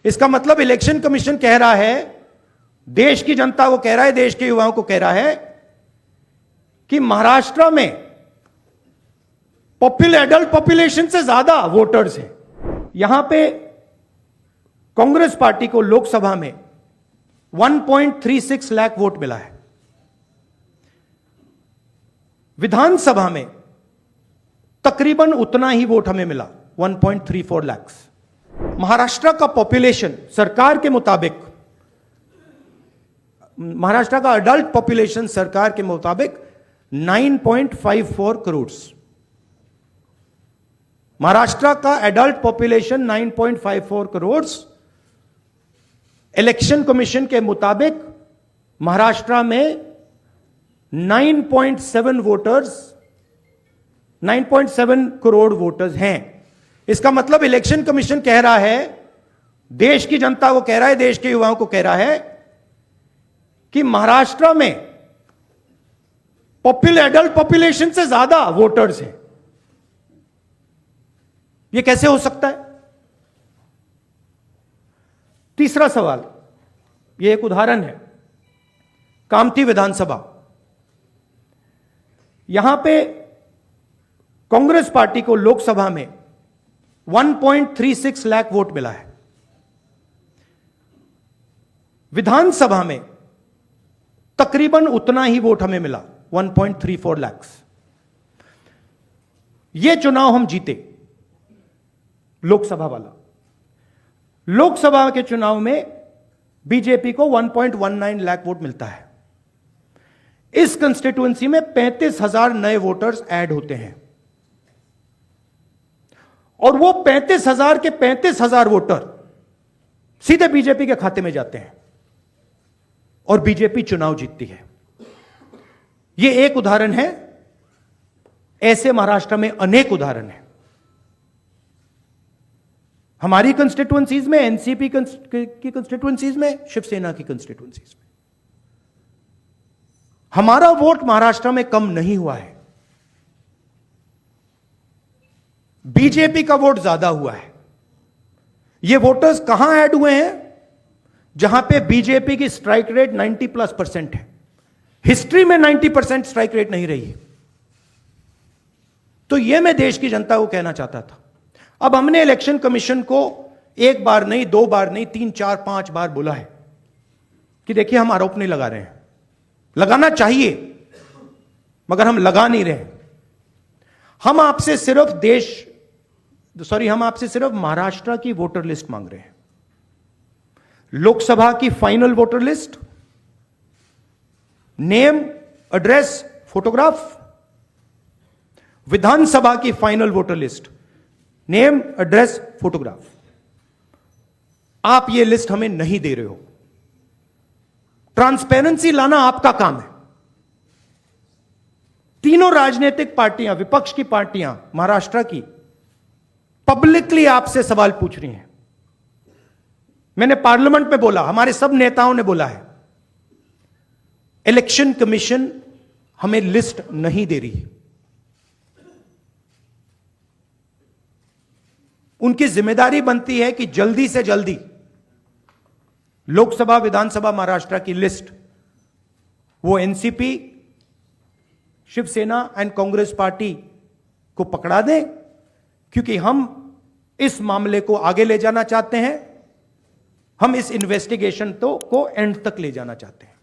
इसका मतलब election commission कह रहा है, देश की जनता को कह रहा है, देश के युवाओं को कह रहा है कि महाराष्ट्र में एडल्ट पॉपुलेशन से ज्यादा वोटर्स हैं। यहां पे कांग्रेस पार्टी को लोकसभा में 1.36 लाख वोट मिला है। विधानसभा में तकरीबन उतना ही वोट हमें मिला, 1.34 लाख। महाराष्ट्र का पॉपुलेशन सरकार के मुताबिक, महाराष्ट्र का अडल्ट पॉपुलेशन सरकार के मुताबिक 9.54 करोड़। महाराष्ट्र का adult population 9.54 crore. Election commission के मुताबिक महाराष्ट्र में 9.7 करोड़ वोटर्स हैं। इसका मतलब इलेक्शन कमीशन कह रहा है, देश की जनता को कह रहा है, देश के युवाओं को कह रहा है कि महाराष्ट्र में एडल्ट पॉपुलेशन से ज्यादा वोटर्स हैं। यह कैसे हो सकता है? तीसरा सवाल, यह एक उदाहरण है, कामठी विधानसभा। यहां पे कांग्रेस पार्टी को लोकसभा में 1.36 लाख वोट मिला है। विधानसभा में तकरीबन उतना ही वोट हमें मिला, 1.34 लाख। यह चुनाव हम जीते, लोकसभा वाला। लोकसभा के चुनाव में बीजेपी को 1.19 लाख वोट मिलता है। इस कंस्टिट्यूएंसी में 35,000 नए वोटर्स ऐड होते हैं और वो 35,000 के 35,000 वोटर सीधे बीजेपी के खाते में जाते हैं और बीजेपी चुनाव जीतती है। यह एक उदाहरण है, ऐसे महाराष्ट्र में अनेक उदाहरण हैं। हमारी कंस्टिट्यूएंसीज में, एनसीपी की कंस्टिट्यूएंसीज में, शिवसेना की कंस्टिट्यूएंसीज में हमारा वोट महाराष्ट्र में कम नहीं हुआ है, बीजेपी का वोट ज्यादा हुआ है। ये वोटर्स कहां ऐड हुए हैं? जहां पे बीजेपी की स्ट्राइक रेट 90+% है। हिस्ट्री में 90% स्ट्राइक रेट नहीं रही है। तो यह मैं देश की जनता को कहना चाहता था। अब हमने इलेक्शन कमीशन को एक बार नहीं, दो बार नहीं, 3, 4, 5 बार बोला है कि देखिए हम आरोप नहीं लगा रहे हैं, लगाना चाहिए मगर हम लगा नहीं रहे। हम आपसे सिर्फ महाराष्ट्र की वोटर लिस्ट मांग रहे हैं, लोकसभा की final voter list, name, address, photograph. Vidhan Sabha की final voter list, name, address, photograph. आप ये लिस्ट हमें नहीं दे रहे हो। ट्रांसपेरेंसी लाना आपका काम है। तीनों राजनीतिक पार्टियां, विपक्ष की पार्टियां महाराष्ट्र की, पब्लिकली आपसे सवाल पूछ रही हैं। मैंने पार्लियामेंट में बोला, हमारे सब नेताओं ने बोला है, इलेक्शन कमीशन हमें लिस्ट नहीं दे रही। उनकी जिम्मेदारी बनती है कि जल्दी से जल्दी लोकसभा, विधानसभा महाराष्ट्र की लिस्ट वो NCP, Shiv Sena and Congress party को पकड़ा दें, क्योंकि हम इस मामले को आगे ले जाना चाहते हैं। हम इस इन्वेस्टिगेशन को एंड तक ले जाना चाहते हैं।